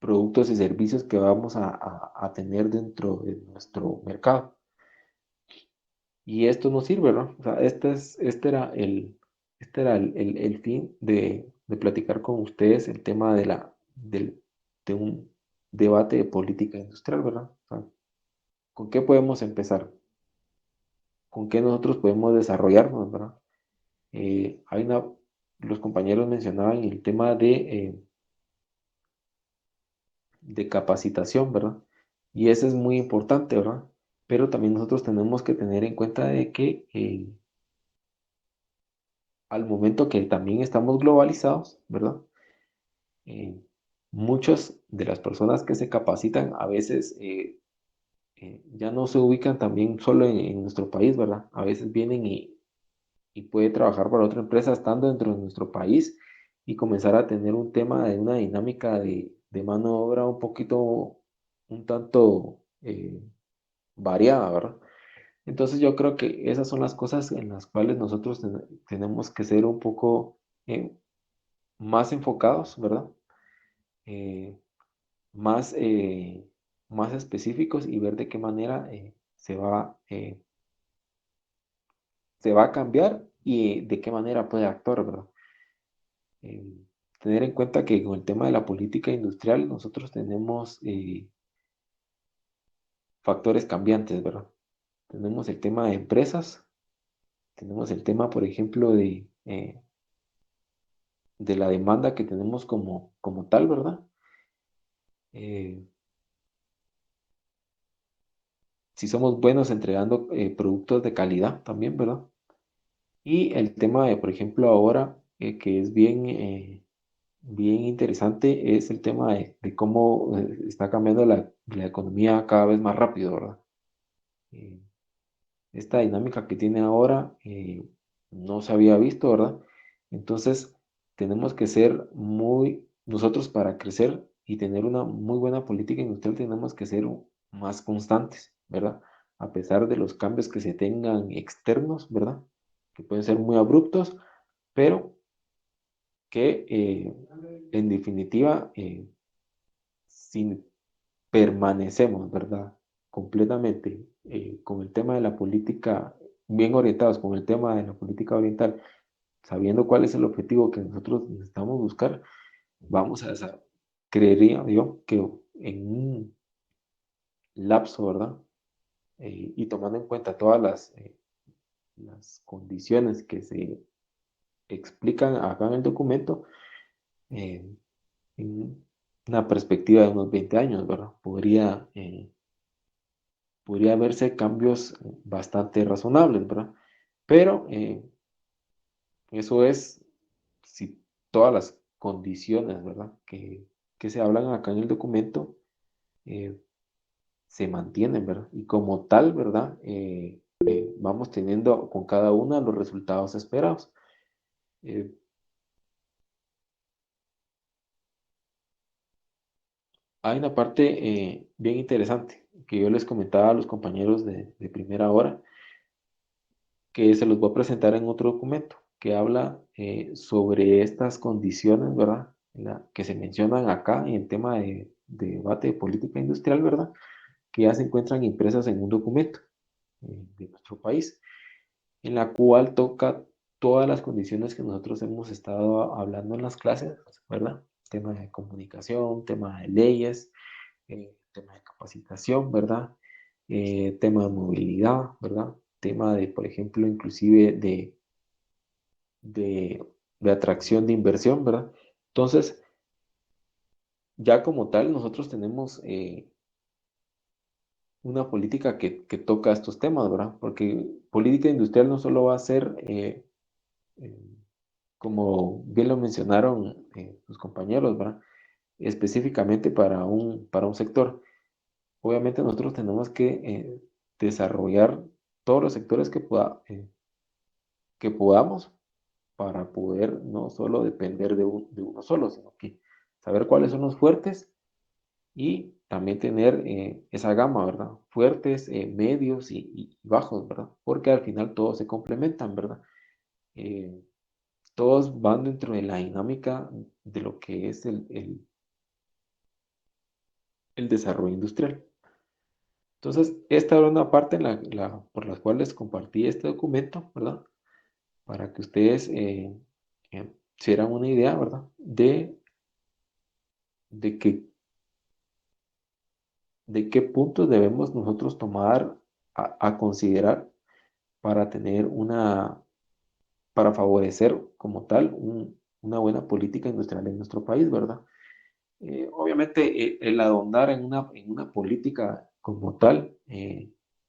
[SPEAKER 1] productos y servicios que vamos a tener dentro de nuestro mercado. Y esto nos sirve, ¿no? O sea, este era el fin de platicar con ustedes el tema de un debate de política industrial, ¿verdad? O sea, ¿con qué podemos empezar? ¿Con qué nosotros podemos desarrollarnos, ¿verdad? Hay los compañeros mencionaban el tema de capacitación, ¿verdad? Y eso es muy importante, ¿verdad? Pero también nosotros tenemos que tener en cuenta de que al momento que también estamos globalizados, ¿verdad? Eh, muchas de las personas que se capacitan a veces ya no se ubican también solo en nuestro país, ¿verdad? A veces vienen y puede trabajar para otra empresa estando dentro de nuestro país y comenzar a tener un tema de una dinámica de mano de obra un poquito, un tanto variada, ¿verdad? Entonces yo creo que esas son las cosas en las cuales nosotros tenemos que ser un poco más enfocados, ¿verdad? Eh, más, más específicos y ver de qué manera se va a cambiar y de qué manera puede actuar, ¿verdad? Eh, tener en cuenta que con el tema de la política industrial nosotros tenemos factores cambiantes, ¿verdad? Tenemos el tema de empresas, tenemos el tema, por ejemplo, de la demanda que tenemos como tal, ¿verdad? Eh, si somos buenos entregando productos de calidad también, ¿verdad? Y el tema de, por ejemplo, ahora, que es bien interesante, es el tema de cómo está cambiando la economía cada vez más rápido, ¿verdad? Eh, esta dinámica que tiene ahora no se había visto, ¿verdad? Entonces, tenemos que ser nosotros para crecer, y tener una muy buena política industrial tenemos que ser más constantes, ¿verdad? A pesar de los cambios que se tengan externos, ¿verdad? Que pueden ser muy abruptos, pero que en definitiva, si permanecemos, ¿verdad? Completamente con el tema de la política, bien orientados con el tema de la política oriental, sabiendo cuál es el objetivo que nosotros necesitamos buscar, vamos a desarrollar, creería yo que en un lapso, ¿verdad? Y tomando en cuenta todas las condiciones que se explican acá en el documento, eh, en una perspectiva de unos 20 años, ¿verdad? Podría verse cambios bastante razonables, ¿verdad? Pero eso es si todas las condiciones, ¿verdad? Que se hablan acá en el documento eh, se mantienen, ¿verdad? Y como tal, ¿verdad? Vamos teniendo con cada una los resultados esperados. Eh, Hay una parte bien interesante que yo les comentaba a los compañeros de primera hora, que se los voy a presentar en otro documento, que habla sobre estas condiciones, ¿verdad? Que se mencionan acá en el tema de debate de política industrial, ¿verdad? Que ya se encuentran impresas en un documento de nuestro país, en la cual toca todas las condiciones que nosotros hemos estado hablando en las clases, ¿verdad? Tema de comunicación, tema de leyes, tema de capacitación, ¿verdad? Tema de movilidad, ¿verdad? Tema de, por ejemplo, inclusive de atracción de inversión, ¿verdad? Entonces, ya como tal, nosotros tenemos una política que toca estos temas, ¿verdad? Porque política industrial no solo va a ser, eh, como bien lo mencionaron sus compañeros, ¿verdad? Específicamente para un sector. Obviamente nosotros tenemos que desarrollar todos los sectores que podamos para poder no solo depender de uno solo, sino que saber cuáles son los fuertes y también tener esa gama, ¿verdad? Fuertes, medios y bajos, ¿verdad? Porque al final todos se complementan, ¿verdad? Eh, Todos van dentro de la dinámica de lo que es el desarrollo industrial. Entonces, esta era una parte por la cual les compartí este documento, ¿verdad? Para que ustedes se dieran una idea, ¿verdad? De, que, de qué puntos debemos nosotros tomar a considerar para tener para favorecer como tal una buena política industrial en nuestro país, ¿verdad? Obviamente, el ahondar en una política como tal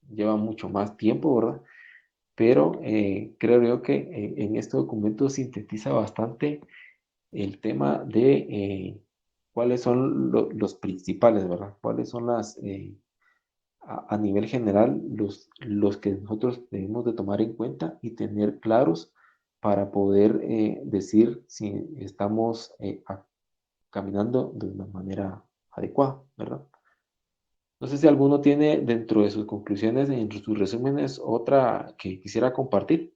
[SPEAKER 1] lleva mucho más tiempo, ¿verdad? Pero creo yo que en este documento sintetiza bastante el tema de cuáles son los principales, ¿verdad? Cuáles son a nivel general, los que nosotros debemos de tomar en cuenta y tener claros para poder decir si estamos caminando de una manera adecuada, ¿verdad? No sé si alguno tiene dentro de sus conclusiones, entre sus resúmenes, otra que quisiera compartir.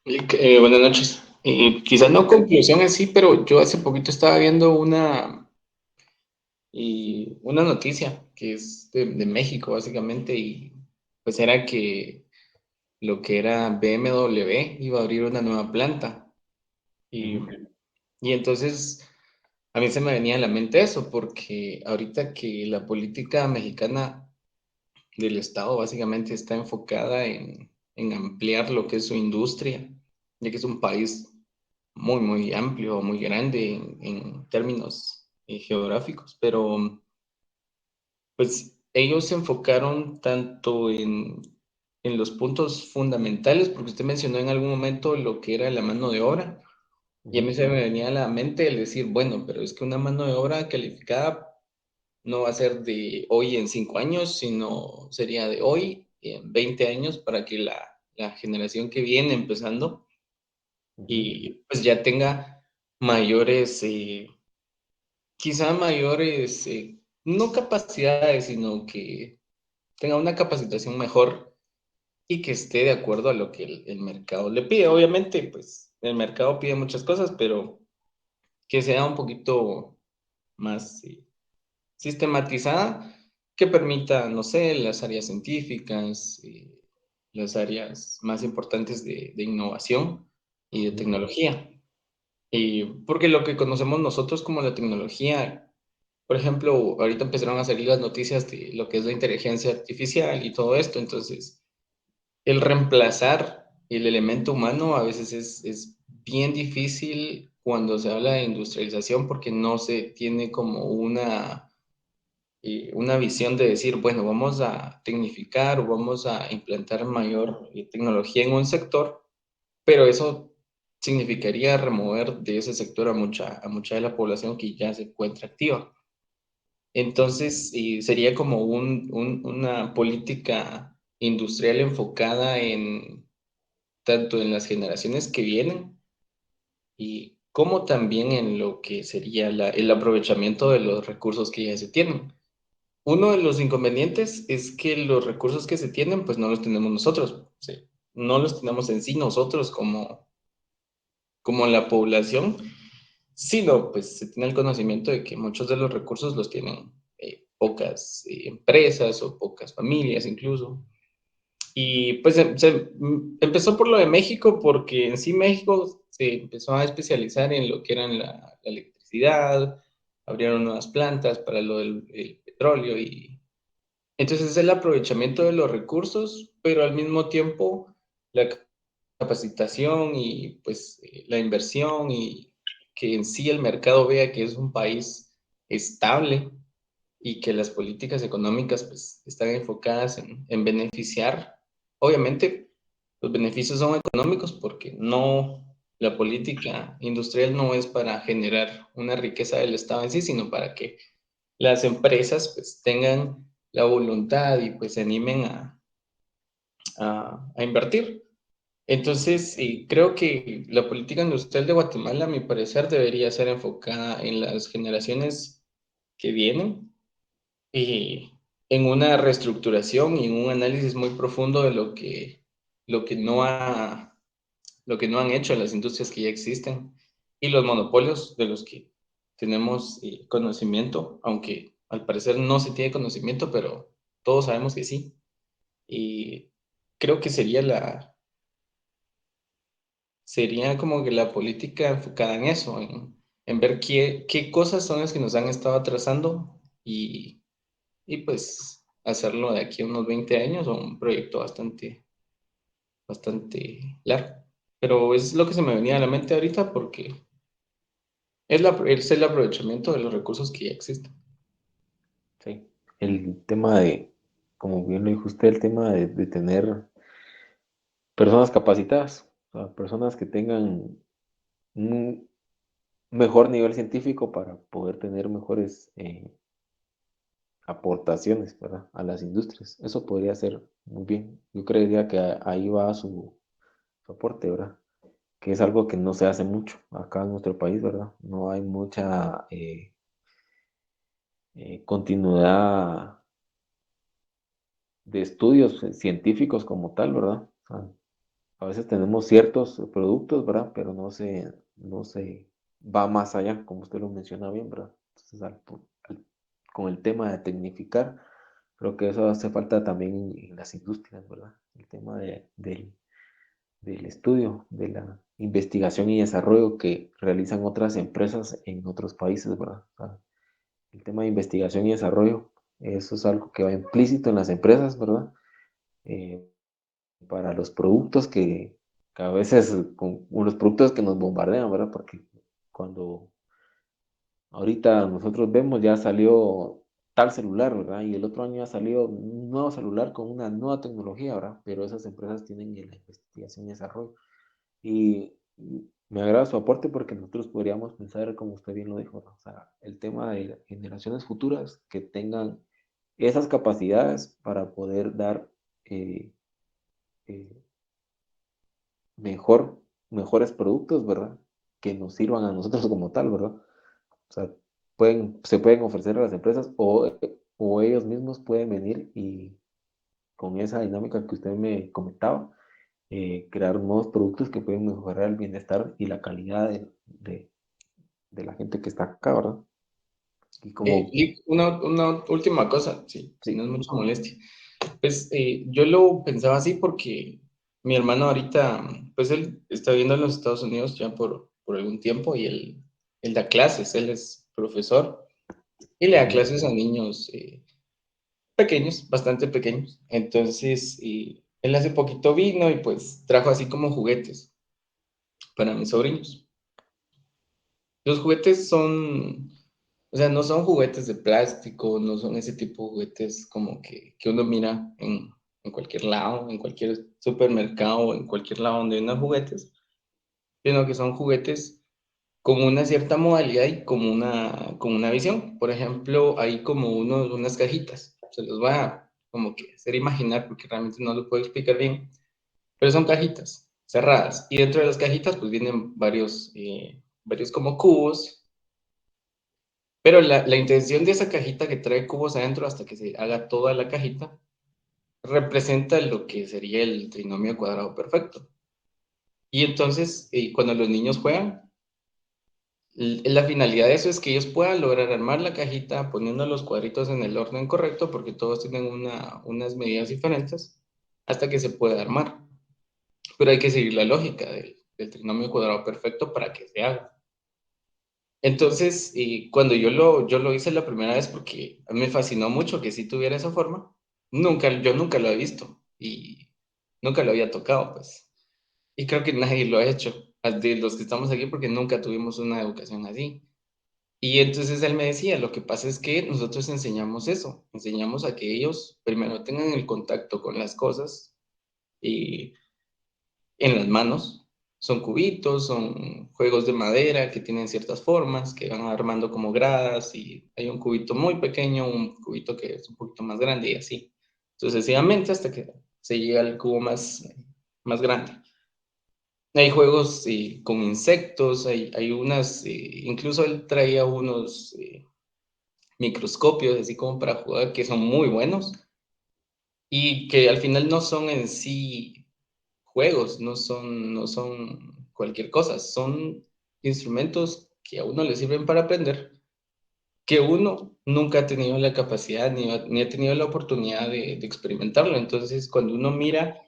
[SPEAKER 7] Buenas noches. Quizás no conclusión en sí, pero yo hace poquito estaba viendo una noticia que es de México, básicamente, y pues era que lo que era BMW iba a abrir una nueva planta. Y,
[SPEAKER 1] Ujú.
[SPEAKER 7] y entonces a mí se me venía a la mente eso, porque ahorita que la política mexicana del Estado básicamente está enfocada en ampliar lo que es su industria, ya que es un país muy, muy amplio, muy grande en términos geográficos, pero pues ellos se enfocaron tanto en los puntos fundamentales, porque usted mencionó en algún momento lo que era la mano de obra, Y a mí se me venía a la mente el decir, bueno, pero es que una mano de obra calificada no va a ser de hoy en 5 años, sino sería de hoy en 20 años para que la generación que viene empezando y pues ya tenga mayores, quizá mayores, no capacidades, sino que tenga una capacitación mejor y que esté de acuerdo a lo que el mercado le pide. Obviamente, pues el mercado pide muchas cosas, pero que sea un poquito más sistematizada, que permita, no sé, las áreas científicas, las áreas más importantes de innovación y de tecnología. Y porque lo que conocemos nosotros como la tecnología, por ejemplo, ahorita empezaron a salir las noticias de lo que es la inteligencia artificial y todo esto, entonces el reemplazar el elemento humano a veces es bien difícil cuando se habla de industrialización porque no se tiene como una visión de decir, bueno, vamos a tecnificar o vamos a implantar mayor tecnología en un sector, pero eso significaría remover de ese sector a mucha de la población que ya se encuentra activa. Entonces, sería como una política industrial enfocada tanto en las generaciones que vienen y como también en lo que sería el aprovechamiento de los recursos que ya se tienen. Uno de los inconvenientes es que los recursos que se tienen, pues no los tenemos nosotros, ¿sí? No los tenemos en sí nosotros como la población, sino pues se tiene el conocimiento de que muchos de los recursos los tienen pocas empresas o pocas familias incluso. Y pues empezó por lo de México, porque en sí México se empezó a especializar en lo que eran la electricidad, abrieron nuevas plantas para lo del el petróleo y entonces es el aprovechamiento de los recursos, pero al mismo tiempo la capacitación y pues la inversión y que en sí el mercado vea que es un país estable y que las políticas económicas pues están enfocadas en beneficiar. Obviamente los beneficios son económicos porque no, la política industrial no es para generar una riqueza del Estado en sí, sino para que las empresas pues tengan la voluntad y pues se animen a invertir. Entonces, creo que la política industrial de Guatemala, a mi parecer, debería ser enfocada en las generaciones que vienen y en una reestructuración y en un análisis muy profundo de lo que no ha, lo que no han hecho las industrias que ya existen y los monopolios de los que tenemos conocimiento, aunque al parecer no se tiene conocimiento, pero todos sabemos que sí. Y creo que sería como que la política enfocada en eso, en ver qué cosas son las que nos han estado atrasando y pues hacerlo de aquí a unos 20 años o un proyecto bastante largo. Pero es lo que se me venía a la mente ahorita porque es el aprovechamiento de los recursos que ya existen.
[SPEAKER 1] Sí, el tema de, como bien lo dijo usted, el tema de tener personas capacitadas, o sea, personas que tengan un mejor nivel científico para poder tener mejores aportaciones, ¿verdad? A las industrias. Eso podría ser muy bien. Yo creería que ahí va su aporte, ¿verdad? Que es algo que no se hace mucho acá en nuestro país, ¿verdad? No hay mucha continuidad de estudios científicos como tal, ¿verdad? O sea, a veces tenemos ciertos productos, ¿verdad? Pero no se va más allá, como usted lo menciona bien, ¿verdad? Entonces, con el tema de tecnificar, creo que eso hace falta también en las industrias, ¿verdad? El tema del estudio, de la investigación y desarrollo que realizan otras empresas en otros países, ¿verdad? O sea, el tema de investigación y desarrollo, eso es algo que va implícito en las empresas, ¿verdad? Eh, para los productos que a veces, con los productos que nos bombardean, ¿verdad? Porque cuando ahorita nosotros vemos ya salió tal celular, ¿verdad? Y el otro año ya salió un nuevo celular con una nueva tecnología, ¿verdad? Pero esas empresas tienen la investigación y desarrollo. Y me agrada su aporte porque nosotros podríamos pensar, como usted bien lo dijo, ¿no? O sea, el tema de generaciones futuras que tengan esas capacidades para poder dar eh, eh, mejor, mejores productos, ¿verdad? Que nos sirvan a nosotros como tal, ¿verdad? O sea, se pueden ofrecer a las empresas o ellos mismos pueden venir y con esa dinámica que usted me comentaba, crear nuevos productos que pueden mejorar el bienestar y la calidad de la gente que está acá, ¿verdad? Y como,
[SPEAKER 7] Y una última cosa, sí, si no
[SPEAKER 1] sí,
[SPEAKER 7] es mucha molestia. Pues yo lo pensaba así porque mi hermano ahorita, pues él está viviendo en los Estados Unidos ya por algún tiempo y él da clases, él es profesor y le da
[SPEAKER 1] ujú,
[SPEAKER 7] clases a niños pequeños, bastante pequeños. Entonces, él hace poquito vino y pues trajo así como juguetes para mis sobrinos. Los juguetes son, o sea, no son juguetes de plástico, no son ese tipo de juguetes como que uno mira en cualquier lado, en cualquier supermercado, en cualquier lado donde hay unos juguetes, sino que son juguetes con una cierta modalidad y como una visión. Por ejemplo, hay como unas cajitas, se los voy a como que hacer imaginar porque realmente no lo puedo explicar bien, pero son cajitas cerradas y dentro de las cajitas pues vienen varios como cubos. Pero la intención de esa cajita que trae cubos adentro hasta que se haga toda la cajita representa lo que sería el trinomio cuadrado perfecto. Y entonces, cuando los niños juegan, la finalidad de eso es que ellos puedan lograr armar la cajita poniendo los cuadritos en el orden correcto, porque todos tienen unas medidas diferentes, hasta que se pueda armar. Pero hay que seguir la lógica del trinomio cuadrado perfecto para que se haga. Entonces, cuando yo lo hice la primera vez, porque a mí me fascinó mucho que sí tuviera esa forma, yo nunca lo he visto y nunca lo había tocado, pues. Y creo que nadie lo ha hecho, de los que estamos aquí, porque nunca tuvimos una educación así. Y entonces él me decía, lo que pasa es que nosotros enseñamos eso, enseñamos a que ellos primero tengan el contacto con las cosas y en las manos. Son cubitos, son juegos de madera que tienen ciertas formas, que van armando como gradas y hay un cubito muy pequeño, un cubito que es un poquito más grande y así. Sucesivamente hasta que se llega al cubo más grande. Hay juegos con insectos, hay unas, incluso él traía unos microscopios así como para jugar que son muy buenos y que al final no son en sí juegos, no son cualquier cosa, son instrumentos que a uno le sirven para aprender, que uno nunca ha tenido la capacidad ni ha tenido la oportunidad de experimentarlo. Entonces, cuando uno mira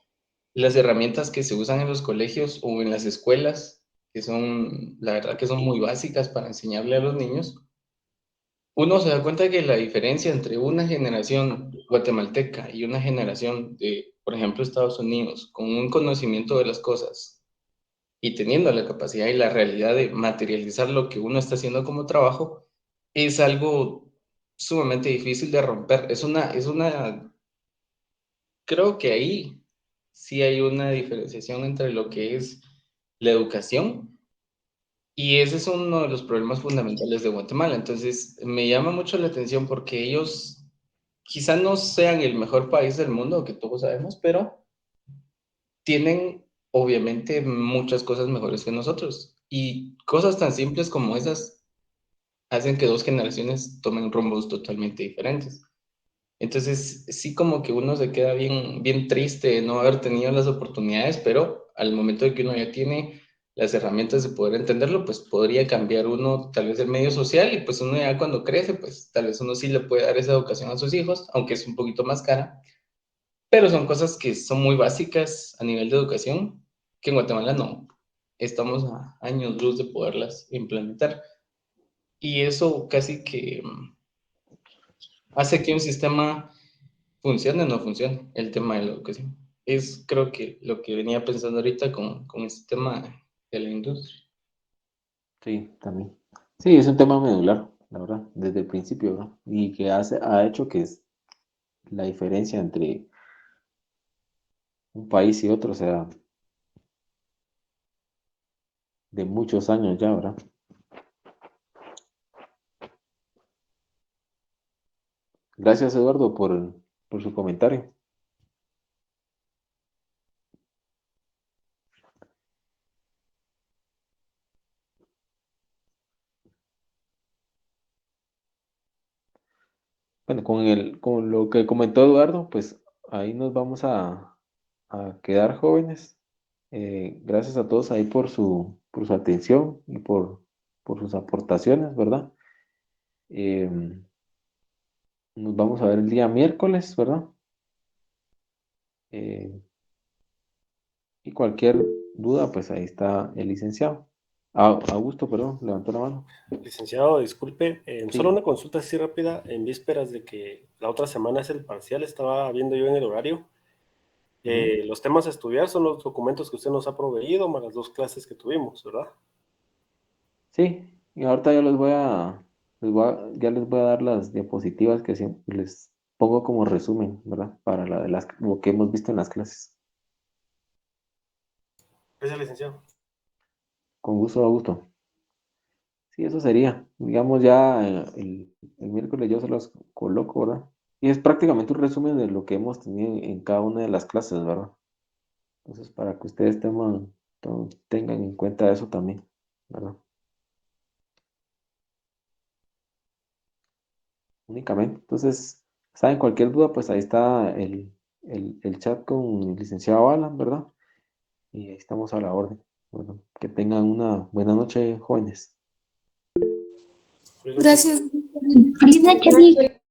[SPEAKER 7] las herramientas que se usan en los colegios o en las escuelas, que son, la verdad que son muy básicas para enseñarle a los niños, uno se da cuenta que la diferencia entre una generación guatemalteca y una generación de, por ejemplo, Estados Unidos, con un conocimiento de las cosas y teniendo la capacidad y la realidad de materializar lo que uno está haciendo como trabajo, es algo sumamente difícil de romper. Creo que ahí sí hay una diferenciación entre lo que es la educación y ese es uno de los problemas fundamentales de Guatemala. Entonces, me llama mucho la atención porque ellos quizá no sean el mejor país del mundo, que todos sabemos, pero tienen obviamente muchas cosas mejores que nosotros. Y cosas tan simples como esas hacen que dos generaciones tomen rumbos totalmente diferentes. Entonces, sí como que uno se queda bien triste de no haber tenido las oportunidades, pero al momento de que uno ya tiene las herramientas de poder entenderlo, pues podría cambiar uno tal vez el medio social y pues uno ya cuando crece, pues tal vez uno sí le puede dar esa educación a sus hijos, aunque es un poquito más cara, pero son cosas que son muy básicas a nivel de educación, que en Guatemala no. Estamos a años luz de poderlas implementar. Y eso casi que hace que un sistema funcione o no funcione, el tema de la educación. Es creo que lo que venía pensando ahorita con este tema de la industria.
[SPEAKER 1] sí, también. Sí, es un tema medular, la verdad, desde el principio, ¿no? Y que ha hecho que la diferencia entre un país y otro sea muchos años ya, ¿verdad? Gracias, Eduardo, por su comentario. Bueno, con lo que comentó Eduardo, pues ahí nos vamos a quedar, jóvenes. Gracias a todos ahí por su atención y por sus aportaciones, ¿verdad? Eh, Nos vamos a ver el día miércoles, ¿verdad? Eh, y cualquier duda, pues ahí está el licenciado. Augusto, perdón, levantó la mano.
[SPEAKER 5] Licenciado, disculpe,
[SPEAKER 1] Sí.
[SPEAKER 5] solo una consulta así rápida, en vísperas de que la otra semana es el parcial, estaba viendo yo en el horario. Los temas a estudiar son los documentos que usted nos ha proveído, más las 2 clases que tuvimos, ¿verdad?
[SPEAKER 1] Sí, y ahorita yo ya les voy a dar las diapositivas que siempre les pongo como resumen, ¿verdad? Para lo que hemos visto en las clases.
[SPEAKER 5] Gracias, licenciado.
[SPEAKER 1] Con gusto, Augusto. Sí, eso sería. Digamos ya el miércoles yo se los coloco, ¿verdad? Y es prácticamente un resumen de lo que hemos tenido en cada una de las clases, ¿verdad? Entonces, para que ustedes tengan en cuenta eso también, ¿verdad? Únicamente. Entonces, saben, cualquier duda, pues ahí está el chat con el licenciado Alan, ¿verdad? Y ahí estamos a la orden. Bueno, que tengan una buena noche, jóvenes.
[SPEAKER 5] Feliz noche.
[SPEAKER 2] Gracias. Feliz noche.